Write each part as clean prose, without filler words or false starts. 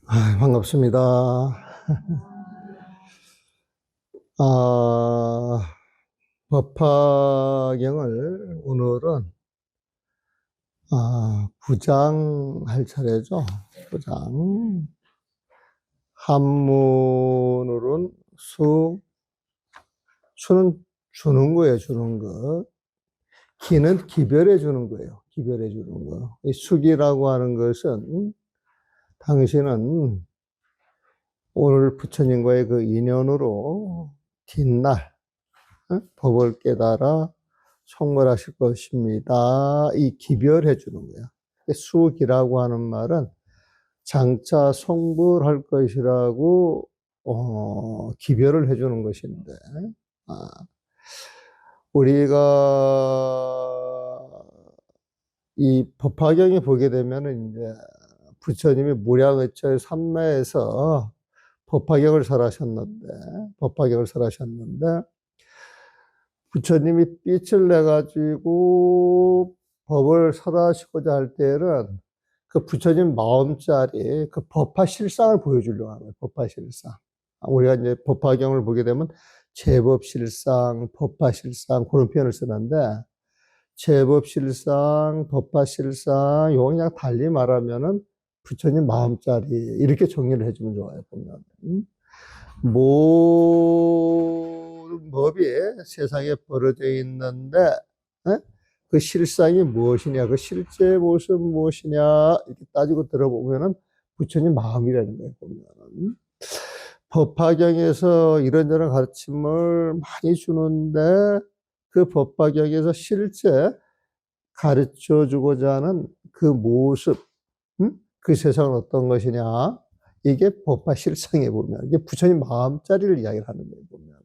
반갑습니다. 아, 법화경을 오늘은 9장 할 차례죠. 9장. 한문으로는 수는 주는 거예요, 주는 거. 기는 기별해 주는 거예요, 기별해 주는 거. 이 숙이라고 하는 것은 당신은 오늘 부처님과의 그 인연으로 뒷날 법을 깨달아 성불하실 것입니다. 이 기별해 주는 거야. 수기라고 하는 말은 장차 성불할 것이라고 기별을 해주는 것인데, 아, 우리가 이 법화경에 보게 되면은 이제 부처님이 무량의처의 삼매에서 법화경을 설하셨는데, 부처님이 빛을 내가지고 법을 설하시고자 할 때는 그 부처님 마음자리, 그 법화 실상을 보여주려고 하는 거예요. 법화 실상. 우리가 이제 법화경을 보게 되면 제법 실상, 법화 실상 그런 표현을 쓰는데, 제법 실상, 법화 실상, 요거 그냥 달리 말하면은 부처님 마음자리 이렇게 정리를 해주면 좋아요. 보면. 모든 법이 세상에 벌어져 있는데, 에? 그 실상이 무엇이냐, 그 실제 모습 무엇이냐, 이렇게 따지고 들어보면은 부처님 마음이라는 거예요, 보면. 법화경에서 이런저런 가르침을 많이 주는데, 그 법화경에서 실제 가르쳐 주고자 하는 그 모습, 그 세상은 어떤 것이냐, 이게 법화 실상에 보면, 이게 부처님 마음자리를 이야기를 하는 거예요, 보면.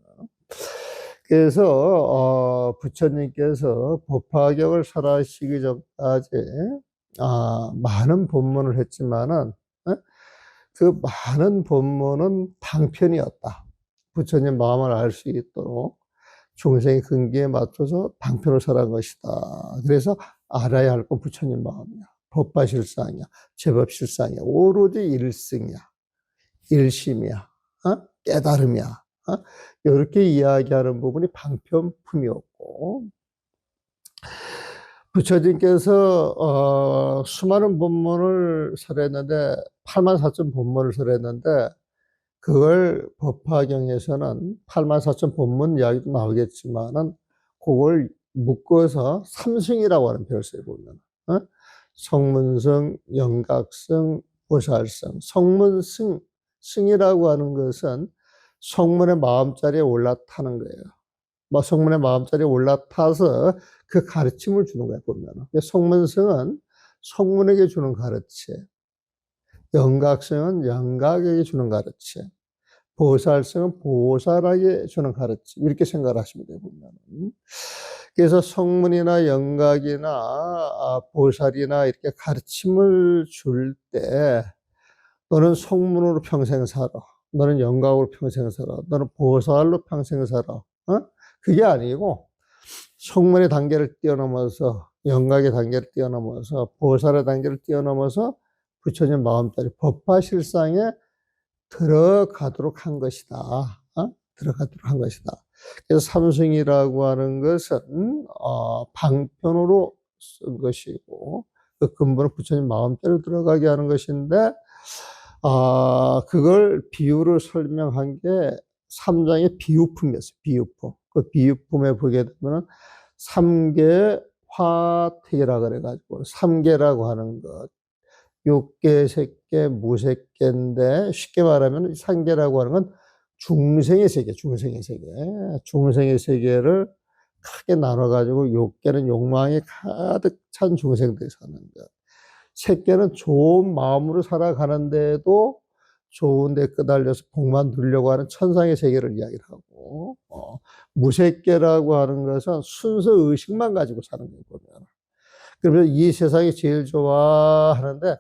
그래서, 부처님께서 법화경을 설하시기 전까지, 많은 법문을 했지만은, 그 많은 법문은 방편이었다. 부처님 마음을 알 수 있도록 중생의 근기에 맞춰서 방편을 설한 것이다. 그래서 알아야 할 건 부처님 마음이야. 법화실상이야. 제법실상이야. 오로지 일승이야. 일심이야. 깨달음이야. 이렇게 이야기하는 부분이 방편품이었고, 부처님께서 수많은 법문을 설했는데 8만 4천 법문을 설했는데, 그걸 법화경에서는 8만 4천 법문 이야기도 나오겠지만은 그걸 묶어서 삼승이라고 하는 표현을 써요, 보면. 성문승, 영각승, 보살승. 성문승, 승이라고 하는 것은 성문의 마음자리에 올라타는 거예요. 뭐 성문의 마음자리에 올라타서 그 가르침을 주는 거예요, 보면. 성문승은 성문에게 주는 가르침, 영각승은 영각에게 주는 가르침, 보살승은 보살에게 주는 가르침, 이렇게 생각을 하시면 돼요, 보면. 그래서 성문이나 영각이나 보살이나 이렇게 가르침을 줄 때, 너는 성문으로 평생 살아, 너는 영각으로 평생 살아, 너는 보살로 평생 살아, 그게 아니고 성문의 단계를 뛰어넘어서, 영각의 단계를 뛰어넘어서, 보살의 단계를 뛰어넘어서 부처님 마음자리 법화실상에 들어가도록 한 것이다. 들어가도록 한 것이다. 그래서 삼승이라고 하는 것은 방편으로 쓴 것이고, 그 근본은 부처님 마음대로 들어가게 하는 것인데, 그걸 비유로 설명한 게 3장의 비유품이었어요. 비유품. 그 비유품에 보게 되면 3개 화택이라 그래가지고 3개라고 하는 것. 육계, 색계, 무색계인데 쉽게 말하면 상계라고 하는 건 중생의 세계, 중생의 세계. 중생의 세계를 크게 나눠가지고 육계는 욕망이 가득 찬 중생들이 사는 것. 색계는 좋은 마음으로 살아가는데도 좋은데 끄달려서 복만 누리려고 하는 천상의 세계를 이야기를 하고, 무색계라고 하는 것은 순수 의식만 가지고 사는 거예요, 보면. 그러면 이 세상이 제일 좋아하는데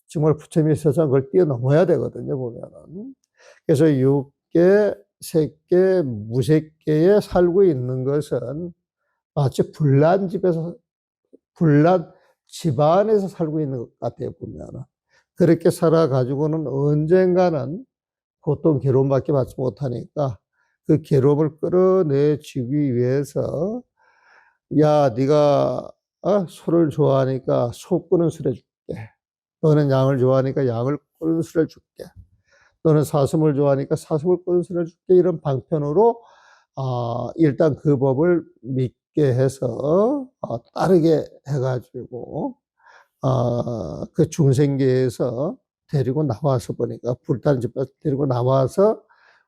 정말 부처님의 세상 그걸 뛰어넘어야 되거든요, 보면은. 그래서 육계, 색계, 무색계에 살고 있는 것은 마치 불난 집에서, 불난 집안에서 살고 있는 것 같아요, 보면은. 그렇게 살아가지고는 언젠가는 고통, 괴로움밖에 받지 못하니까 그 괴로움을 끌어내주기 위해서 야, 네가 소를 좋아하니까 소 끄는 수레 줄게. 너는 양을 좋아하니까 양을 끄는 수레 줄게. 너는 사슴을 좋아하니까 사슴을 끄는 수레 줄게. 이런 방편으로 일단 그 법을 믿게 해서 따르게 해가지고 그 중생계에서 데리고 나와서 보니까 불타는 집에 데리고 나와서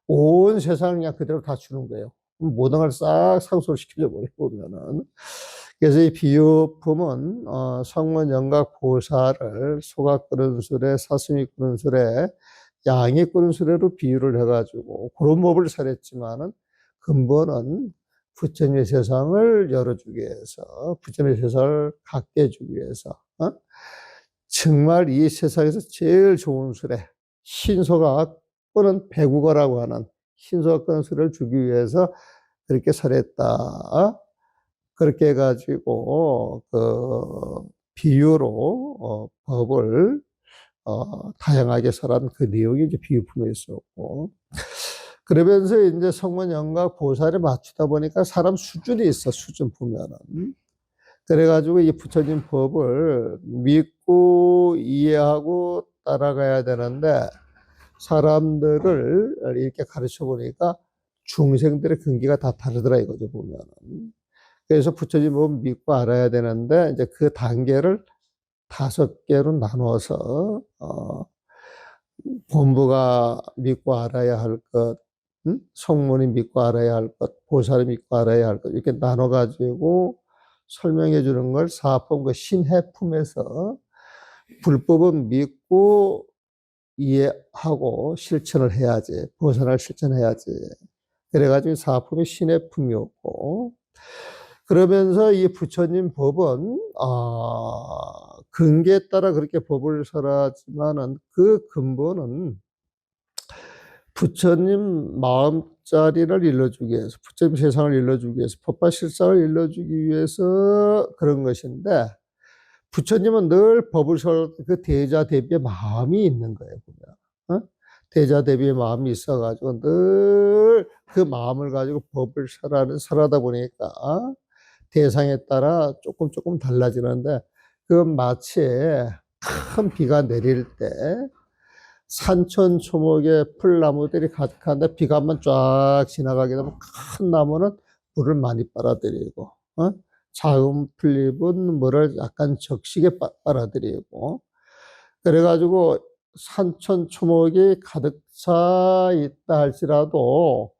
온 세상을 그냥 그대로 다 주는 거예요. 모든 걸 싹 상속시켜 버리고 보면은. 그래서 이 비유품은 성문 영각 보살을 소가 끄는 수레, 사슴이 끄는 수레, 양이 끄는 수레로 비유를 해가지고 그런 법을 설했지만은 근본은 부처님의 세상을 열어주기 위해서, 부처님의 세상을 갖게 해주기 위해서, 정말 이 세상에서 제일 좋은 수레, 신소가 끄는 배국어라고 하는 신소가 끄는 수레를 주기 위해서 그렇게 설했다. 그렇게 해가지고 그 비유로 법을 다양하게 설한 그 내용이 이제 비유품에 있었고, 그러면서 이제 성문 영각 보살에 맞추다 보니까 사람 수준이 있어, 수준 보면은. 그래가지고 이 부처님 법을 믿고 이해하고 따라가야 되는데 사람들을 이렇게 가르쳐 보니까 중생들의 근기가 다 다르더라 이거죠, 보면은. 그래서 부처님 법을 믿고 알아야 되는데 이제 그 단계를 5개로 나눠서 본부가 믿고 알아야 할 것, 성문이 믿고 알아야 할 것, 보살이 믿고 알아야 할 것, 이렇게 나눠가지고 설명해 주는 걸 사법, 그 신해품에서 불법은 믿고 이해하고 실천을 해야지, 벗어날 실천해야지. 그래가지고 사법이 신해품이었고, 그러면서 이 부처님 법은 근기에 따라 그렇게 법을 설하지만은 그 근본은 부처님 마음자리를 일러주기 위해서, 부처님 세상을 일러주기 위해서, 법과 실상을 일러주기 위해서 그런 것인데, 부처님은 늘 법을 설할 때 그 대자 대비의 마음이 있는 거예요, 보면. 대자 대비의 마음이 있어가지고 늘 그 마음을 가지고 법을 설하다 보니까 대상에 따라 조금 달라지는데, 그건 마치 큰 비가 내릴 때 산천초목에 풀나무들이 가득한데 비가 한번 쫙 지나가게 되면 큰 나무는 물을 많이 빨아들이고, 작은 풀잎은 물을 약간 적시게 빨아들이고, 그래가지고 산천초목이 가득 차 있다 할지라도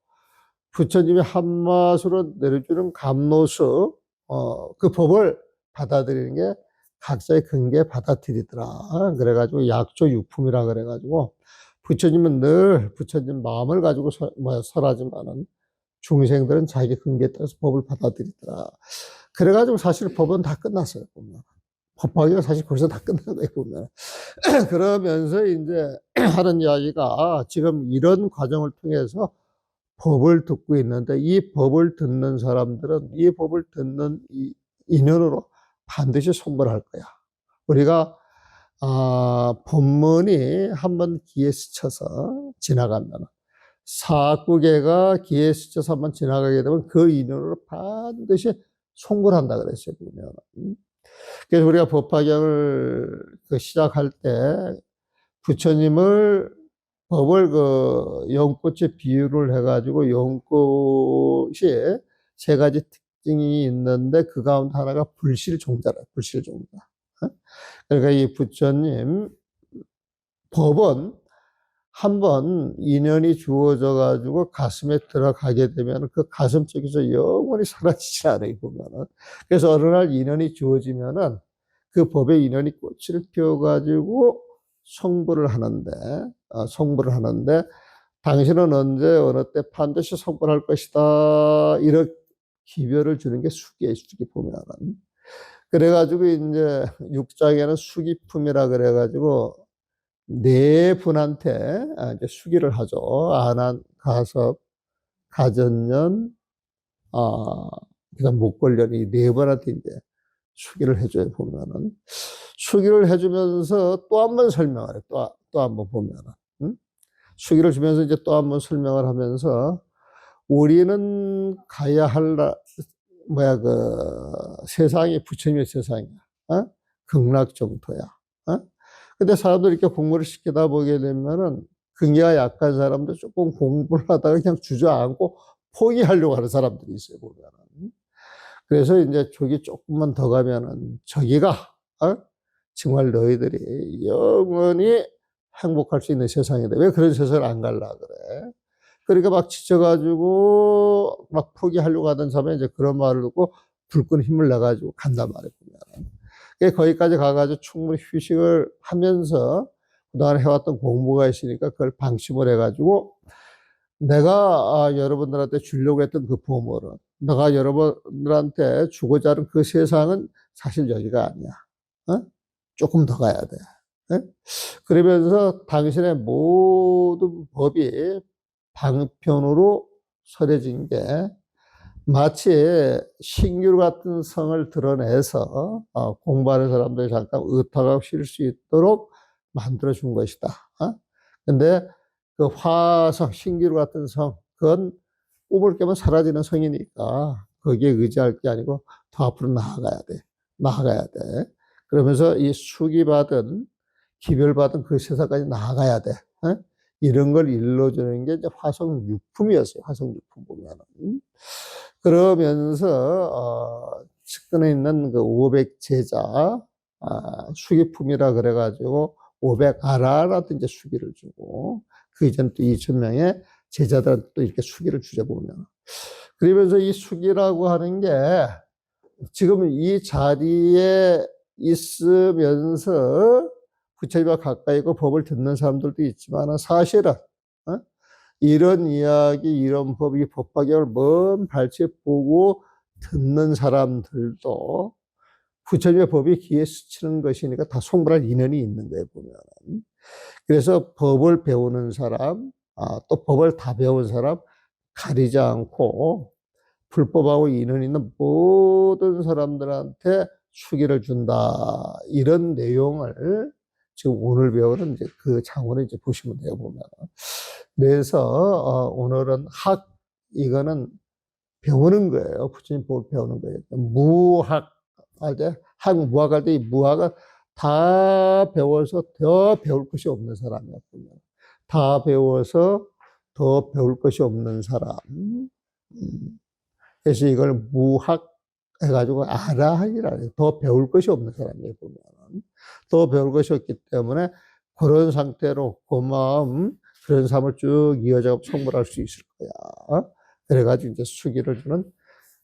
부처님이 한맛으로 내려주는 감노수, 그 법을 받아들이는 게 각자의 근기에 받아들이더라. 그래가지고 약조육품이라 그래가지고 부처님은 늘 부처님 마음을 가지고 설하지만은 중생들은 자기 근기에 따라서 법을 받아들이더라. 그래가지고 사실 법은 다 끝났어요, 보면. 법화기가 사실 거기서 다 끝난 거예요, 보면. 그러면서 이제 하는 이야기가 지금 이런 과정을 통해서 법을 듣고 있는데 이 법을 듣는 사람들은 이 법을 듣는 인연으로 반드시 손벌할 거야. 우리가 법문이 한번 기에 스쳐서 지나가면 사구계가 기에 스쳐서 한번 지나가게 되면 그 인연으로 반드시 송불한다 그랬어요, 보면. 그래서 우리가 법화경을 시작할 때 부처님을 법을 그 연꽃에 비유를 해가지고 연꽃이 3가지 특징이 있는데 그 가운데 하나가 불실종자라, 불실종자. 그러니까 이 부처님 법은 한번 인연이 주어져 가지고 가슴에 들어가게 되면 그 가슴 쪽에서 영원히 사라지지 않아요, 보면은. 그래서 어느 날 인연이 주어지면은 그 법의 인연이 꽃을 피워 가지고 성불을 하는데, 당신은 언제 어느 때 반드시 성불할 것이다, 이렇게 기별을 주는 게 수기예요, 수기 보면은. 그래가지고 이제 6장에는 수기품이라 그래가지고 4분한테 이제 수기를 하죠. 아난, 가섭, 가전년, 그다음 목걸련이 4분한테 이제 수기를 해줘요, 보면은. 수기를 해주면서 또 한 번 설명을 해. 또 한 번 보면은. 응? 수기를 주면서 이제 또 한 번 설명을 하면서 우리는 가야 할, 세상이 부처님의 세상이야. 어? 극락정토야. 어? 근데 사람들이 이렇게 공부를 시키다 보게 되면은 근기가 약한 사람도 조금 공부를 하다가 그냥 주저앉고 포기하려고 하는 사람들이 있어요, 보면은. 그래서 이제 저기 조금만 더 가면은 저기가, 어? 정말 너희들이 영원히 행복할 수 있는 세상이다. 왜 그런 세상을 안 갈라 그래? 그러니까 막 지쳐가지고 막 포기하려고 하던 사람이 이제 그런 말을 듣고 불끈 힘을 내가지고 간단 말이에요. 거기까지 가가지고 충분히 휴식을 하면서 그동안 해왔던 공부가 있으니까 그걸 방심을 해가지고 내가 여러분들한테 주려고 했던 그 보물은, 내가 여러분들한테 주고자 하는 그 세상은 사실 여기가 아니야. 어? 조금 더 가야 돼. 어? 그러면서 당신의 모든 법이 방편으로 설해진 게 마치 신규 같은 성을 드러내서 공부하는 사람들이 잠깐 의탁하고 쉴 수 있도록 만들어 준 것이다. 근데 그 화성, 신기루 같은 성, 그건 꿈을 깨면 사라지는 성이니까 거기에 의지할 게 아니고 더 앞으로 나아가야 돼. 나아가야 돼. 그러면서 이 수기받은, 기별받은 그 세상까지 나아가야 돼. 이런 걸 일러주는 게 이제 화성 육품이었어요. 화성 육품 보면은. 그러면서, 측근에 있는 그 500제자, 수기품이라 그래가지고 500아라라도 이제 수기를 주고, 그 이전 또 2000명의 제자들한테 또 이렇게 수기를 주자 보면. 그러면서 이 수기라고 하는 게 지금 이 자리에 있으면서 부처님과 가까이 있고 법을 듣는 사람들도 있지만 사실은 이런 이야기, 이런 법, 이 법화경을 먼 발치에 보고 듣는 사람들도 부처님의 법이 귀에 스치는 것이니까 다 송불할 인연이 있는 거예요, 보면. 그래서 법을 배우는 사람, 또 법을 다 배운 사람 가리지 않고 불법하고 인연 있는 모든 사람들한테 수기를 준다. 이런 내용을 지금 오늘 배우는 이제 그 장원을 이제 보시면 돼요, 보면. 그래서, 오늘은 이거는 배우는 거예요. 부처님 법을 배우는 거예요. 무학 할 때, 무학할 때 이 무학은 다 배워서 더 배울 것이 없는 사람이야, 보면. 다 배워서 더 배울 것이 없는 사람. 그래서 이걸 무학 해가지고 아라한이라 해요. 더 배울 것이 없는 사람이에요, 보면. 더 배울 것이 없기 때문에 그런 상태로 그 마음, 그런 삶을 쭉 이어져 성불할 수 있을 거야. 그래가지고 이제 수기를 주는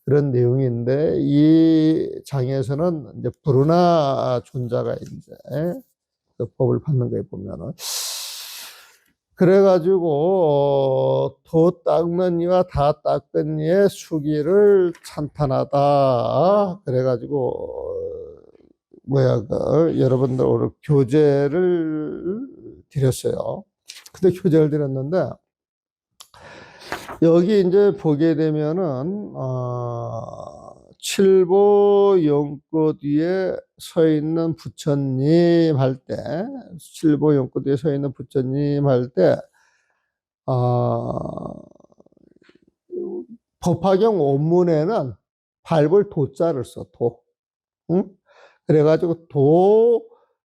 그런 내용인데, 이 장에서는 이제 부르나 존자가 이제 그 법을 받는 거에 보면은. 그래가지고, 도 닦는 이와 다 닦은 이의 수기를 찬탄하다. 그래가지고, 여러분들 오늘 교재를 드렸어요. 근데 교재를 드렸는데, 여기 이제 보게 되면은, 칠보 연꽃 위에 서 있는 부처님 할 때, 칠보 연꽃 위에 서 있는 부처님 할 때, 법화경 원문에는 밟을 도자를 써, 도. 응? 그래가지고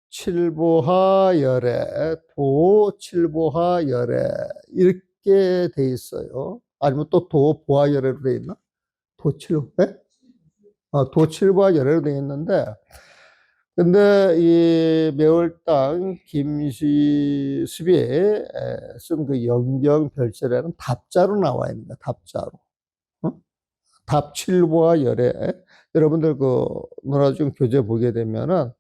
도칠보하열애, 도칠보하열애 이렇게 돼 있어요. 아니면 또 도보하열애로 돼 있나? 도칠보에? 도칠보하열애로 돼 있는데, 근데 이 매월당 김시습이 쓴 그 영경별설에는 답자로 나와 있는 거야, 답자로. 답칠보와 열애. 여러분들 그 문화중 교재 보게 되면은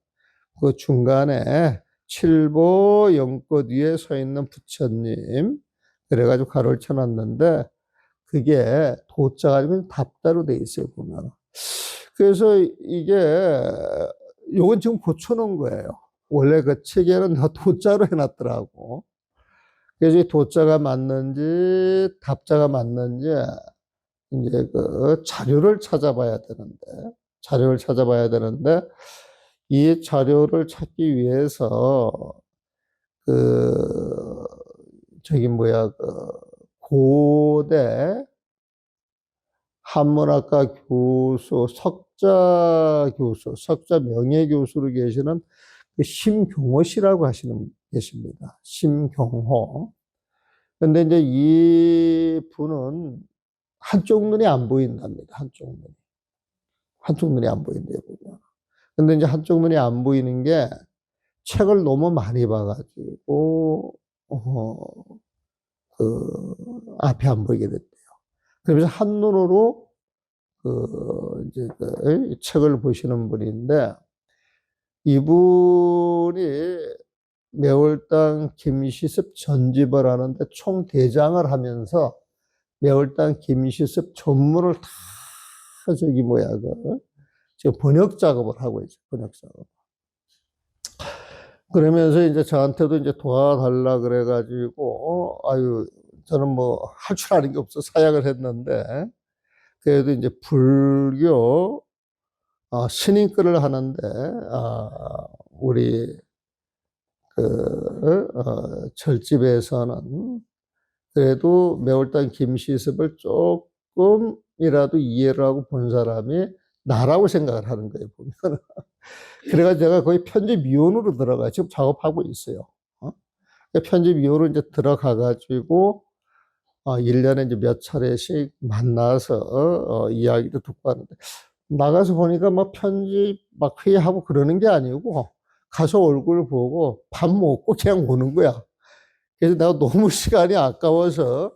그 중간에 칠보 연꽃 위에 서 있는 부처님 그래가지고 가로를 쳐놨는데 그게 도자가 아니면 답자로 돼 있어요, 보면. 그래서 이게 요건 지금 고쳐놓은 거예요. 원래 그 책에는 다 도자로 해놨더라고. 그래서 이 도자가 맞는지 답자가 맞는지 이제 그 자료를 찾아봐야 되는데 이 자료를 찾기 위해서 그 저기 뭐야 그 고대 한문학과 교수 석자 명예교수로 계시는 그 심경호 씨라고 하시는 계십니다. 심경호. 근데 이제 이 분은 한쪽 눈이 안 보인답니다. 한쪽 눈이. 한쪽 눈이 안 보인대요, 보면. 근데 이제 한쪽 눈이 안 보이는 게 책을 너무 많이 봐가지고, 어, 앞이 안 보이게 됐대요. 그러면서 한눈으로, 이제, 책을 보시는 분인데, 이분이 매월당 김시습 전집을 하는데 총대장을 하면서 매월당 김시습 전문을 다 저기 뭐야, 지금 번역 작업을 하고 있어요. 번역 작업. 그러면서 이제 저한테도 이제 도와달라 그래가지고, 아유, 저는 뭐 할 줄 아는 게 없어 사양을 했는데, 그래도 이제 불교, 신인글을 하는데, 우리 절집에서는 그래도 매월당 김시습을 조금이라도 이해를 하고 본 사람이 나라고 생각을 하는 거예요, 보면. 그래가지고 제가 거의 편집위원으로 들어가, 지금 작업하고 있어요. 편집위원으로 이제 들어가가지고, 1년에 이제 몇 차례씩 만나서, 이야기도 듣고 하는데, 나가서 보니까 막 편집 막 회의하고 그러는 게 아니고, 가서 얼굴 보고 밥 먹고 그냥 오는 거야. 그래서 내가 너무 시간이 아까워서,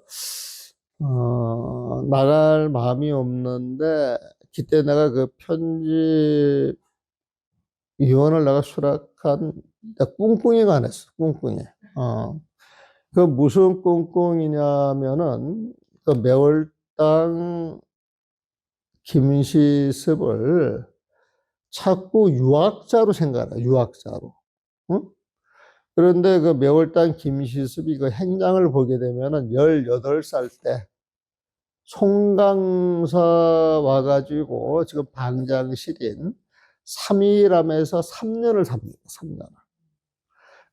나갈 마음이 없는데, 그때 내가 그 편집위원을 내가 수락한, 내가 꿍꿍이가 안 했어, 꿍꿍이. 그 무슨 꿍꿍이냐면은, 그 매월당 김시습을 자꾸 유학자로 생각해, 유학자로. 응? 그런데 그 매월당 김시습이 그 행장을 보게 되면은 18살 때 송강사 와가지고 지금 방장실인 삼일암에서 3년을 삽니다. 3년.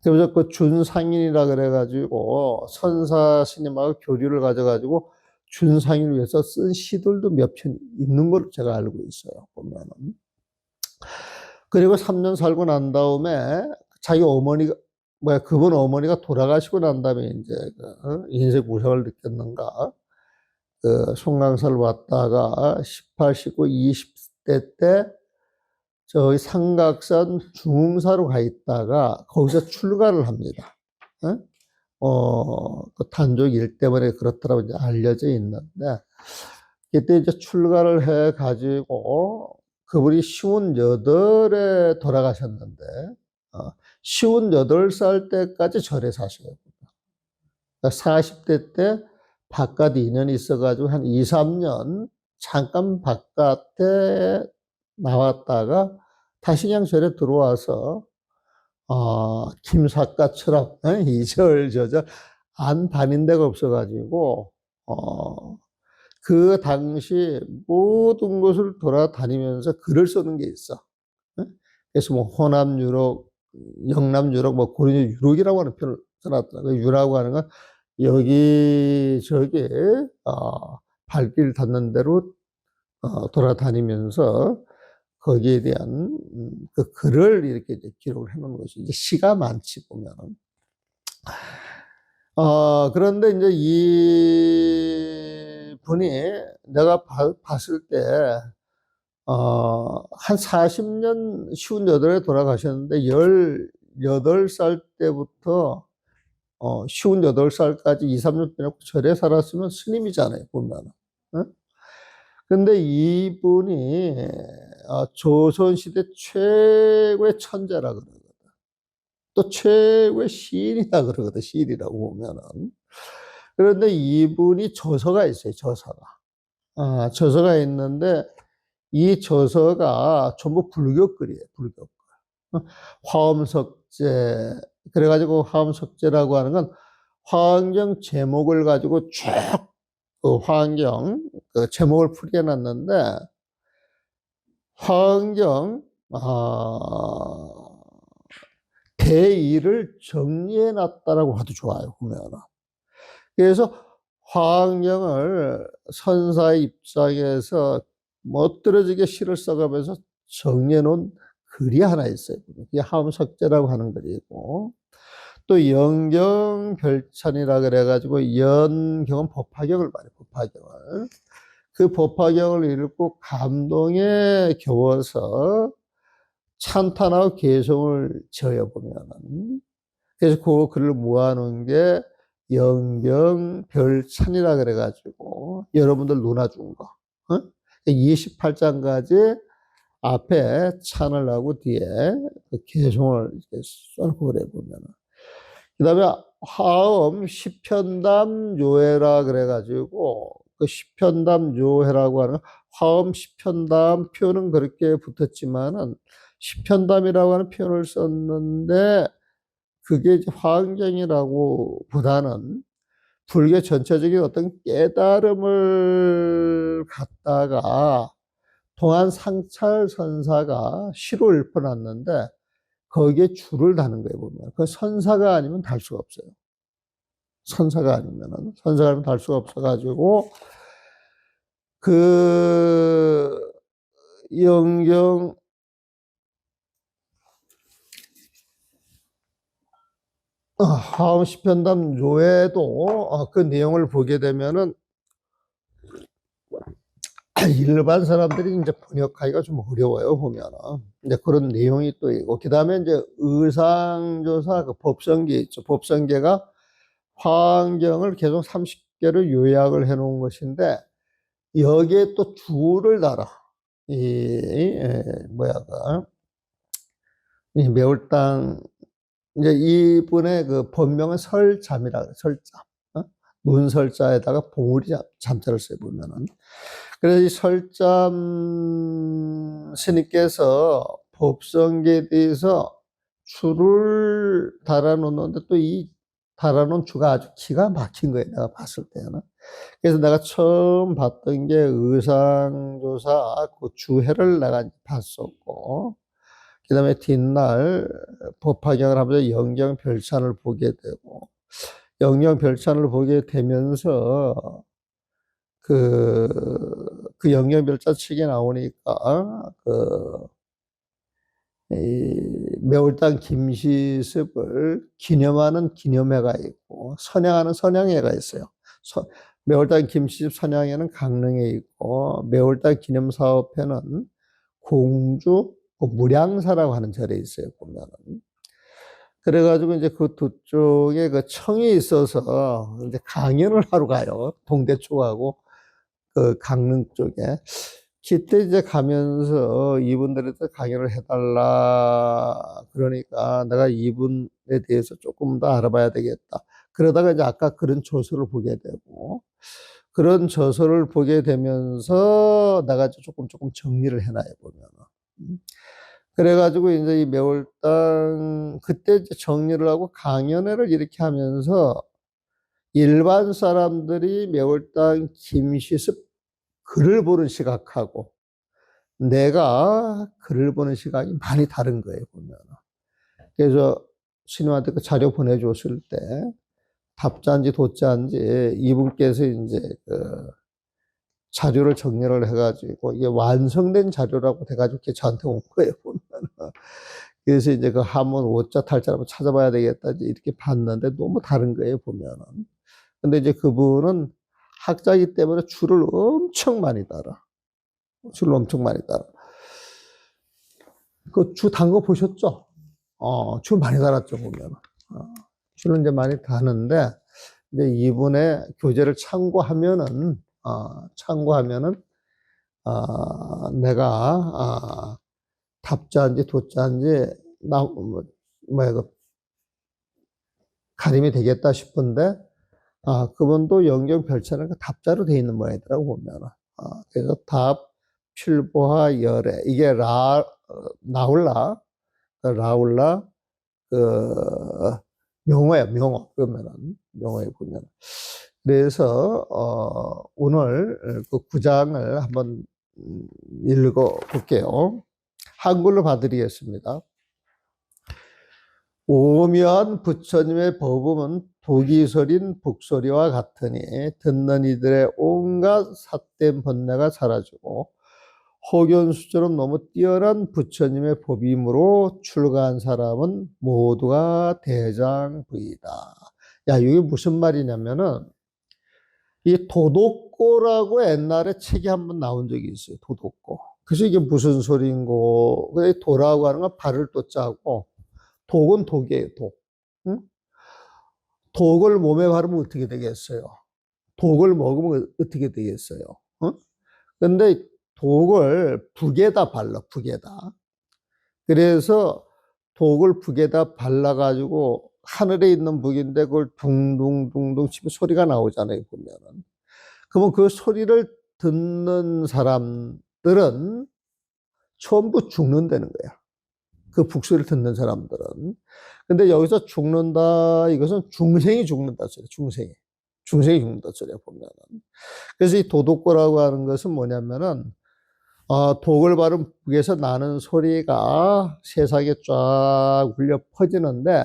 그래서 그 준상인이라 그래가지고 선사 스님하고 교류를 가져가지고 준상인을 위해서 쓴 시들도 몇 편 있는 걸로 제가 알고 있어요. 보면은. 그리고 3년 살고 난 다음에 자기 어머니가 그분 어머니가 돌아가시고 난 다음에 이제 인생 우상을 느꼈는가 그 송강사를 왔다가 18, 19, 20대 때 저희 삼각산 중흥사로 가 있다가 거기서 출가를 합니다. 그 단족 일 때문에 그렇더라고 이제 알려져 있는데 그때 이제 출가를 해 가지고 그분이 58에 돌아가셨는데 58살 때까지 절에 사셔요. 그러니까 40대 때 바깥 인연이 있어가지고 한 2, 3년 잠깐 바깥에 나왔다가 다시 그냥 절에 들어와서 김삿갓처럼 이절저절 안 다닌 데가 없어가지고 그 당시 모든 곳을 돌아다니면서 글을 쓰는 게 있어. 그래서 뭐 호남 유럽, 영남 유럽, 뭐 고려 유록이라고 하는 표현을 써놨더라고요. 유라고 하는 건 여기저기 발길 닿는 대로 돌아다니면서 거기에 대한 그 글을 이렇게 이제 기록을 해놓은 것이 이제 시가 많지 보면은. 그런데 이제 이 분이 내가 봤을 때, 한 40년, 58에 돌아가셨는데, 18살 때부터, 58살까지 2, 3년 동안 절에 살았으면 스님이잖아요, 보면은. 근데 이분이, 조선시대 최고의 천재라 그러거든. 또 최고의 시인이라 그러거든, 시인이라고 보면은. 그런데 이분이 저서가 있어요, 저서가. 저서가 있는데, 이 저서가 전부 불교글이에요, 불교글. 화엄석제. 그래가지고 화엄석제라고 하는 건 화엄경 제목을 가지고 쭉 그 화엄경 그 제목을 풀이해놨는데, 화엄경 대의를 정리해 놨다라고 해도 좋아요, 보면은. 그래서 화학령을 선사의 입장에서 멋들어지게 시를 써가면서 정리해 놓은 글이 하나 있어요. 그게 하엄석제라고 하는 글이고, 또 연경별찬이라 그래가지고, 연경은 법화경을 말해요, 법화경을. 그 법화경을 읽고 감동에 겨워서 찬탄하고 개성을 지어보면은, 그래서 그 글을 모아놓은 게 연경별찬이라 그래가지고 여러분들 논아준 거, 28장까지 앞에 찬을 하고 뒤에 그 개성을 이렇게 써놓고 그래 보면은, 그 다음에 화엄 시편담 요해라 그래가지고 그 시편담 요해라고 하는 화엄 시편담 표현은 그렇게 붙었지만은 시편담이라고 하는 표현을 썼는데 그게 이제 화엄경이라고 보다는 불교 전체적인 어떤 깨달음을 갖다가 동안 상찰 선사가 시로 읊어놨는데 거기에 줄을 다는 거예요, 보면. 그 선사가 아니면 달 수가 없어요. 선사가 아니면 달 수가 없어가지고, 그, 영경, 화엄 시편담 요에도 그 내용을 보게 되면은 일반 사람들이 이제 번역하기가 좀 어려워요, 보면은. 이제 그런 내용이 또 있고, 그 다음에 이제 의상조사, 그 법성계 있죠. 법성계가 화엄경을 계속 30개를 요약을 해 놓은 것인데, 여기에 또 줄을 달아. 이 매울당, 이제 이분의 그 본명은 설잠이라 그래, 설잠. 논설자에다가 봉우리 잠자를 써요, 보면은. 그래서 이 설잠 스님께서 법성계에 대해서 줄을 달아놓는데 또 이 달아놓은 주가 아주 기가 막힌 거예요, 내가 봤을 때는. 그래서 내가 처음 봤던 게 의상조사 그 주해를 내가 봤었고, 그 다음에 뒷날 법화경을 하면서 영경별찬을 보게 되고, 영경별찬을 보게 되면서 그, 그 영경별찬 책에 나오니까 이 매울당 김시습을 기념하는 기념회가 있고 선양하는 선양회가 있어요. 매울당 김시습 선양회는 강릉에 있고 매울당 기념사업회는 공주 무량사라고 하는 절에 있어요, 보면은. 그래가지고 이제 그 두 쪽에 그 청이 있어서 이제 강연을 하러 가요. 동대 쪽하고 그 강릉 쪽에. 그때 이제 가면서 이분들한테 강연을 해달라. 그러니까 내가 이분에 대해서 조금 더 알아봐야 되겠다. 그러다가 이제 아까 그런 저서를 보게 되고, 그런 저서를 보게 되면서 내가 조금 정리를 해놔요, 보면은. 그래가지고 이제 이 매월당, 그때 이제 정리를 하고 강연회를 이렇게 하면서 일반 사람들이 매월당 김시습 글을 보는 시각하고 내가 글을 보는 시각이 많이 다른 거예요, 보면. 그래서 신우한테 그 자료 보내줬을 때 답자인지 도자인지 이분께서 이제 그 자료를 정리를 해가지고 이게 완성된 자료라고 돼가지고 저한테 온 거예요, 보면. 그래서 이제 그 한문 오자 탈자를 한번 찾아봐야 되겠다 이렇게 봤는데 너무 다른 거예요, 보면은. 근데 이제 그분은 학자이기 때문에 줄을 엄청 많이 달아. 줄을 엄청 많이 달아. 그 주 단 거 보셨죠? 줄 많이 달았죠, 보면. 줄은 이제 많이 다는데, 이제 이분의 교재를 참고하면은, 내가, 답자인지 도자인지, 그, 가림이 되겠다 싶은데, 그분도 영경별찬은 답자로 돼 있는 모양이더라고, 보면. 그래서 답, 필보하, 열애. 이게 나올라, 라울라, 그, 명어야, 명어. 그러면은, 명어에 보면. 그래서, 오늘 그 구장을 한번 읽어 볼게요. 한글로 봐드리겠습니다. 오묘한 부처님의 법음은 독이설인 북소리와 같으니 듣는 이들의 온갖 삿된 번뇌가 사라지고 혹연수처럼 너무 뛰어난 부처님의 법임으로 출가한 사람은 모두가 대장부이다. 야, 이게 무슨 말이냐면은 이 도독고라고 옛날에 책이 한번 나온 적이 있어요. 도독고. 그래서 이게 무슨 소리인고? 도라고 하는 건 발을 또 짜고 독은 독이에요. 독. 응? 독을 몸에 바르면 어떻게 되겠어요? 독을 먹으면 어떻게 되겠어요? 어? 근데 독을 북에다 발라, 북에다. 그래서 독을 북에다 발라가지고 하늘에 있는 북인데 그걸 둥둥둥둥 치면 소리가 나오잖아요, 보면은. 그러면 그 소리를 듣는 사람들은 전부 죽는다는 거야. 그 북소리를 듣는 사람들은. 근데 여기서 죽는다, 이것은 중생이 죽는다 소리야, 중생이. 중생이 죽는다 소리야, 보면은. 그래서 이 도독고라고 하는 것은 뭐냐면은, 독을 바른 북에서 나는 소리가 세상에 쫙 울려 퍼지는데,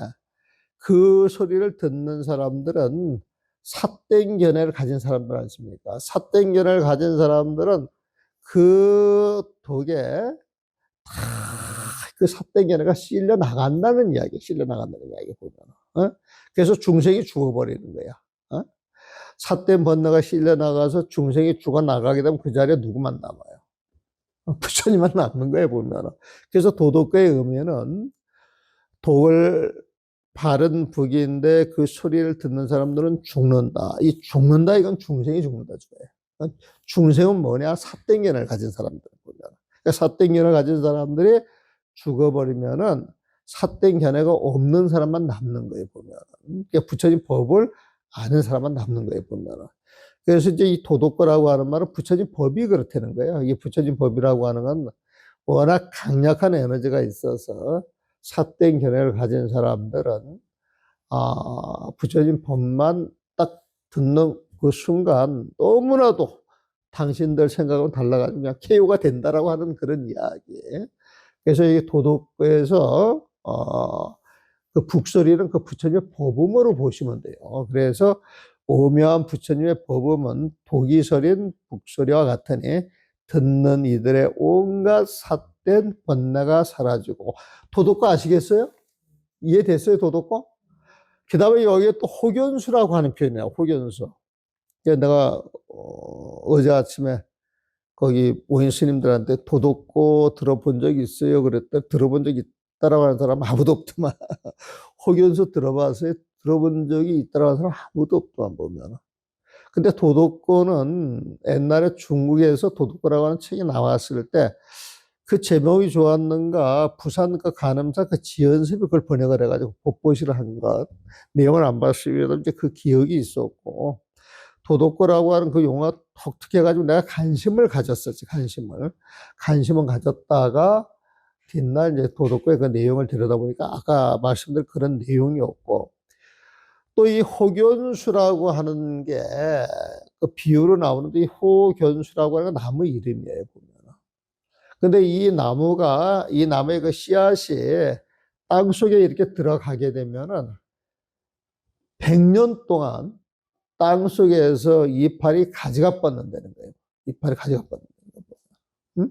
그 소리를 듣는 사람들은 삿된 견해를 가진 사람들 아닙니까? 삿된 견해를 가진 사람들은 그 독에 그 삿된 견해가 실려 나간다는 이야기, 실려 나간다는 이야기 보면, 그래서 중생이 죽어버리는 거야. 삿된 번뇌가 실려 나가서 중생이 죽어 나가게 되면 그 자리에 누구만 남아요? 부처님만 남는 거예요, 보면. 그래서 도덕과의 의미는 독을 바른 북인데 그 소리를 듣는 사람들은 죽는다. 이 죽는다, 이건 중생이 죽는다. 중생은 뭐냐? 삿된 견해를 가진 사람들 보면. 그러니까 삿된 견해를 가진 사람들이 죽어버리면은 삿된 견해가 없는 사람만 남는 거예요, 보면. 그러니까 부처님 법을 아는 사람만 남는 거예요, 보면. 그래서 이제 이 도덕거라고 하는 말은 부처님 법이 그렇다는 거예요. 이게 부처님 법이라고 하는 건 워낙 강력한 에너지가 있어서 삿된 견해를 가진 사람들은 부처님 법만 딱 듣는 그 순간 너무나도 당신들 생각은 달라가지고 그냥 KO가 된다라고 하는 그런 이야기. 그래서 이 도덕에서 그 북소리는 그 부처님의 법음으로 보시면 돼요. 그래서 오묘한 부처님의 법음은 독이설인 북소리와 같으니 듣는 이들의 온갖 삿된 번뇌가 사라지고. 도덕과 아시겠어요? 이해됐어요, 도덕과? 그 다음에 여기에 또 혹연수라고 하는 표현이에요, 혹연수. 내가 어제 아침에 거기 오인 스님들한테 도덕고 들어본 적 있어요? 그랬더니 들어본 적 있다라고 하는 사람 아무도 없더만. 혹연수 들어봤어요? 들어본 적이 있다라고 하는 사람 아무도 없더만, 보면. 근데 도덕고는 옛날에 중국에서 도덕고라고 하는 책이 나왔을 때 그 제목이 좋았는가, 부산 그 간음사 그 지연섭이 그걸 번역을 해가지고 법보시를 한 것. 내용을 안 봤어요. 이제 그 기억이 있었고. 도덕고라고 하는 그 용어가 독특해가지고 내가 관심을 가졌었지, 관심을 가졌다가 뒷날 이제 도덕고의 그 내용을 들여다보니까 아까 말씀드린 그런 내용이었고, 또 이 혹연수라고 하는 게 그 비유로 나오는데 이 혹연수라고 하는 건 나무 이름이에요, 보면. 근데 이 나무의 그 씨앗이 땅 속에 이렇게 들어가게 되면은 100년 동안 땅 속에서 이파리 가지가 뻗는다는 거예요. 이파리 가지가 뻗는다는 거예요. 응?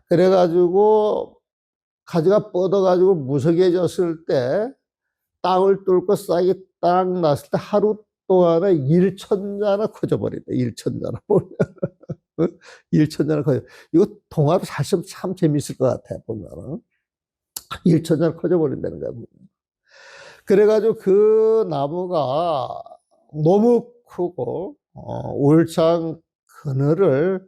그래가지고 가지가 뻗어가지고 무성해졌을 때 땅을 뚫고 싹이 딱 났을 때 하루 동안에 1천자나 커져버린다. 1천자나 보면. 응? 1천자나 커져. 이거 동화로 잘 쓰면 참 재밌을 것 같아, 보면. 1천자나 커져버린다는 거야. 보면. 그래가지고 그 나무가 너무 크고 울창 그늘을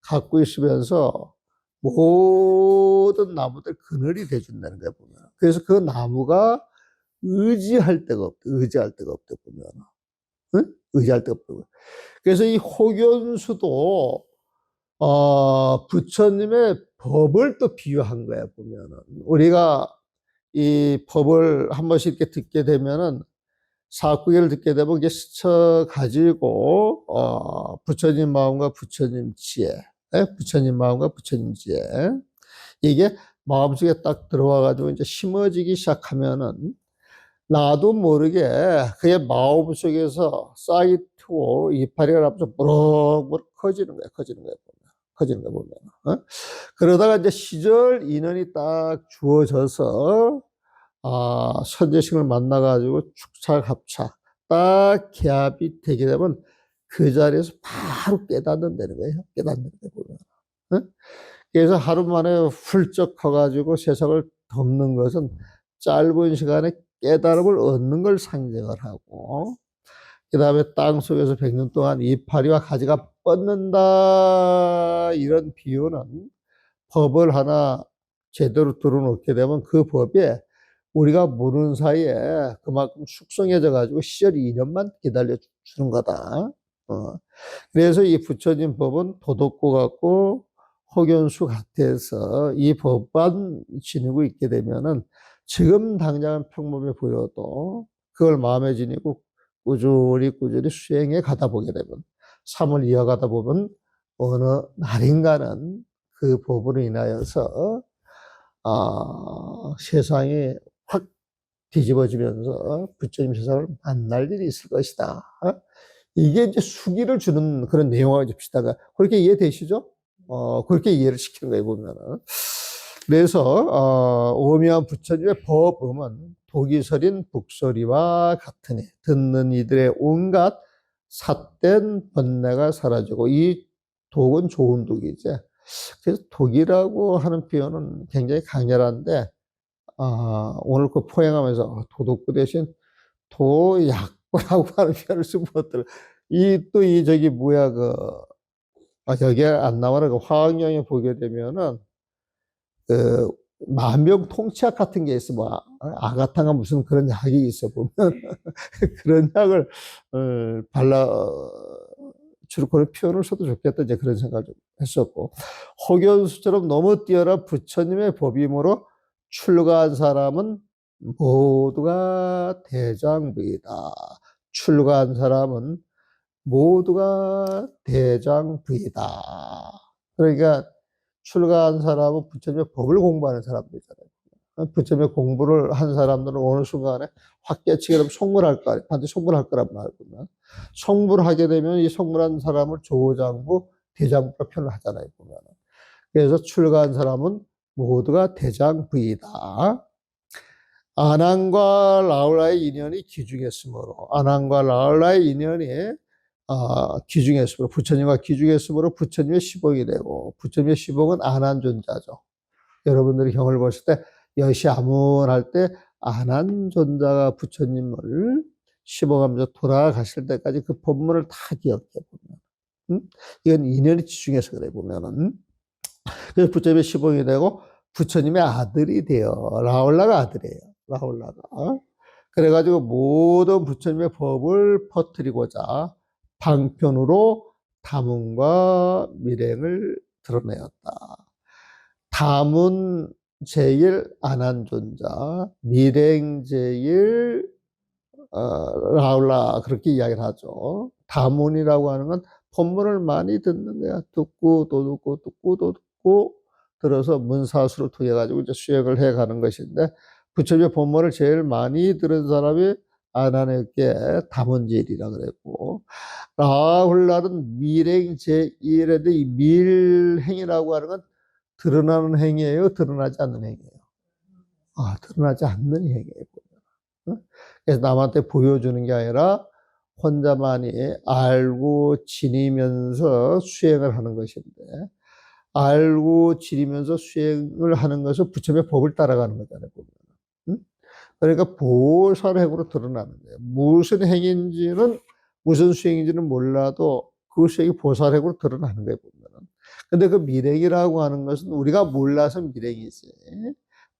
갖고 있으면서 모든 나무들 그늘이 돼준다는 거야, 보면. 그래서 그 나무가 의지할 데가 없대. 의지할 데가 없대, 보면. 응? 의지할 데가 없대. 그래서 이 혹연수도 부처님의 법을 또 비유한 거야, 보면은. 우리가 이 법을 한 번씩 이렇게 듣게 되면은 사구기를 듣게 되면 이게 스쳐가지고, 부처님 마음과 부처님 지혜, 부처님 마음과 부처님 지혜. 이게 마음속에 딱 들어와가지고 이제 심어지기 시작하면은 나도 모르게 그의 마음속에서 싹이 트고 이파리가 나면서 무럭무럭 커지는 거야, 커지는 거야, 보면. 커지는 거야, 보면. 어? 그러다가 이제 시절 인연이 딱 주어져서, 선제식을 만나가지고 축차, 합차, 딱 개합이 되게 되면 그 자리에서 바로 깨닫는다는 거예요. 깨닫는 거예요, 보면. 어? 그래서 하루 만에 훌쩍 커가지고 세상을 덮는 것은 짧은 시간에 깨달음을 얻는 걸 상징을 하고, 그 다음에 땅 속에서 100년 동안 이파리와 가지가 뻗는다, 이런 비유는 법을 하나 제대로 들어놓게 되면 그 법에 우리가 모르는 사이에 그만큼 숙성해져 가지고 시절 2년만 기다려 주는 거다. 그래서 이 부처님 법은 도덕고 같고 혹연수 같아서 이 법만 지니고 있게 되면은 지금 당장은 평범해 보여도 그걸 마음에 지니고 꾸준히 수행해 가다 보게 되면 삶을 이어가다 보면 어느 날인가는 그 법으로 인하여서 세상이 확 뒤집어지면서 부처님 세상을 만날 일이 있을 것이다. 이게 이제 수기를 주는 그런 내용하고 이제 비슷하다. 그렇게 이해되시죠? 그렇게 이해를 시키는 거예요, 보면은. 그래서, 오묘한 부처님의 법음은 독이 서린 북소리와 같으니, 듣는 이들의 온갖 삿된 번뇌가 사라지고, 이 독은 좋은 독이지. 그래서 독이라고 하는 표현은 굉장히 강렬한데, 오늘 그 포행하면서 도독구 대신 도약구라고 하는 표현을 쓰면 어떨까? 저기, 뭐야, 여기에 안 나와라. 그 화학영에 보게 되면은, 그, 만병통치약 같은 게 있어. 뭐, 아가탕가 무슨 그런 약이 있어, 보면. 그런 약을, 주로 그런 표현을 써도 좋겠다. 이제 그런 생각을 좀 했었고. 혹연수처럼 너무 뛰어난 부처님의 법임으로 출가한 사람은 모두가 대장부이다. 출가한 사람은 모두가 대장부이다. 그러니까 출가한 사람은 부처님의 법을 공부하는 사람들이잖아요. 부처님의 공부를 한 사람들은 어느 순간에 확 깨치게 되면 성불할 거 아니에요. 반드시 성불할 거란 말이구나. 성불을 하게 되면 이 성불한 사람을 조장부, 대장부로 표현을 하잖아요, 보면. 그래서 출가한 사람은 모두가 대장부이다. 아난과 라울라의 인연이 기중했으므로, 아난과 라울라의 인연이 기중했으므로, 부처님과 기중했으므로 부처님의 시복이 되고, 부처님의 시복은 아난존자죠. 여러분들이 경을 보실 때, 여시아문할 때, 아난존자가 부처님을 시복하면서 돌아가실 때까지 그 본문을 다 기억해 보면. 이건 인연이 지중해서 그래, 보면은. 그래서 부처님의 시복이 되고, 부처님의 아들이 돼요. 라울라가 아들이에요. 라울라가. 그래가지고 모든 부처님의 법을 퍼뜨리고자 방편으로 다문과 밀행을 드러내었다. 다문 제일 아난존자, 밀행 제일 라울라, 그렇게 이야기를 하죠. 다문이라고 하는 건 법문을 많이 듣는 거야. 듣고 또 듣고 듣고 또 듣고 들어서 문사수를 통해 가지고 이제 수행을 해 가는 것인데, 부처님의 법문을 제일 많이 들은 사람이 아난에게 다문제일이라 그랬고, 라훌라는 밀행 제1인데, 이 밀행이라고 하는 건 드러나는 행위예요, 드러나지 않는 행위예요? 드러나지 않는 행위예요. 그래서 남한테 보여주는 게 아니라 혼자만이 알고 지니면서 수행을 하는 것인데, 알고 지니면서 수행을 하는 것은 부처님의 법을 따라가는 거잖아요, 보면. 응? 그러니까 보살행으로 드러나는 거예요. 무슨 행인지는, 무슨 수행인지는 몰라도 그 수행이 보살행으로 드러나는 거예요, 보면. 근데 그 밀행이라고 하는 것은 우리가 몰라서 밀행이지,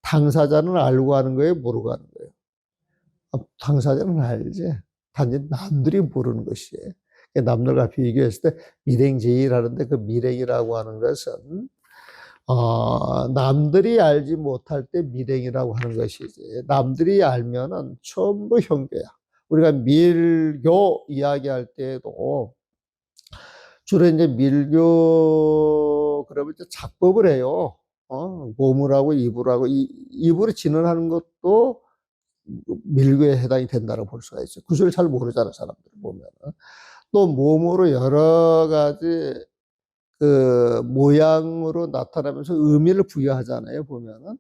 당사자는 알고 하는 거예요, 모르고 하는 거예요? 당사자는 알지. 단지 남들이 모르는 것이에요. 남들과 비교했을 때 밀행제의라는데, 그 밀행이라고 하는 것은 남들이 알지 못할 때 밀행이라고 하는 것이지, 남들이 알면은 전부 형교야. 우리가 밀교 이야기할 때도 주로 이제 밀교 그러면 이제 작법을 해요. 고물하고 이불하고 이불이 진언하는 것도 밀교에 해당이 된다고 볼 수가 있어요. 구슬을 잘 모르잖아, 사람들 보면. 또 몸으로 여러 가지 그 모양으로 나타나면서 의미를 부여하잖아요, 보면은.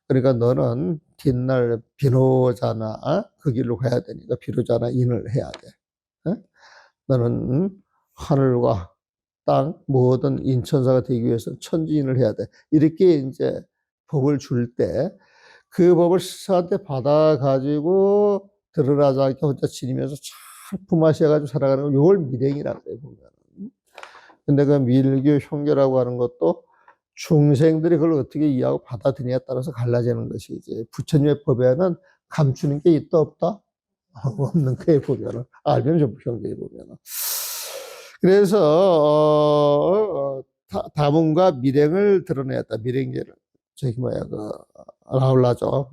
그러니까 너는 뒷날 비로자나 그 길로 가야 되니까 비로자나 인을 해야 돼. 너는 하늘과 땅 모든 인천사가 되기 위해서 천지인을 해야 돼. 이렇게 이제 법을 줄 때 그 법을 스스로한테 받아가지고 드러나지 않게 혼자 지니면서 잘 품앗이해가지고 살아가는 거, 이걸 밀행이라고 해요, 보면. 근데 그 밀교 형교라고 하는 것도 중생들이 그걸 어떻게 이해하고 받아들이냐에 따라서 갈라지는 것이 이제 부처님의 법에는 감추는 게 있다 없다? 없는 거에 보면은 알면 전부 형교에 보면은. 그래서 다문과 밀행을 드러내었다. 밀행제를 저기 뭐야 그 라울라죠.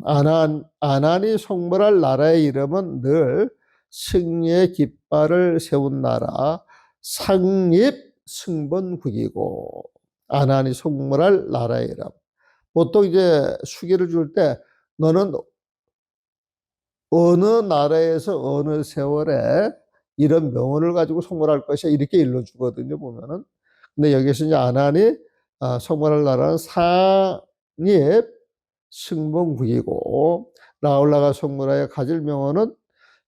아난이 속물할 나라의 이름은 늘 승리의 깃발을 세운 나라 상립 승번국이고 아난이 속물할 나라의 이름. 보통 이제 수기를 줄 때 너는 어느 나라에서 어느 세월에 이런 명언을 가지고 속물할 것이야 이렇게 일러주거든요 보면은. 근데 여기서 이제 아난이 속물할 나라는 상립 승번국이고 라울라가 속물하여 가질 명언은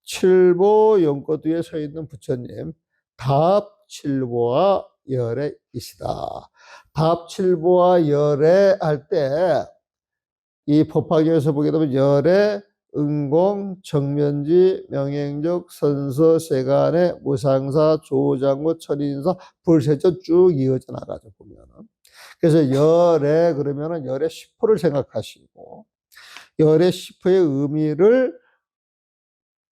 칠보 연꽃 위에 서 있는 부처님 답칠보와 열애이시다. 답칠보와 열애 할 때 이 법화경에서 보게 되면 열애, 응공, 정면지, 명행적, 선서, 세간의, 무상사, 조장구, 천인사, 불세전 쭉 이어져 나가죠 보면은. 그래서 열애 그러면은 열애 10호를 생각하시고 열애 10호의 의미를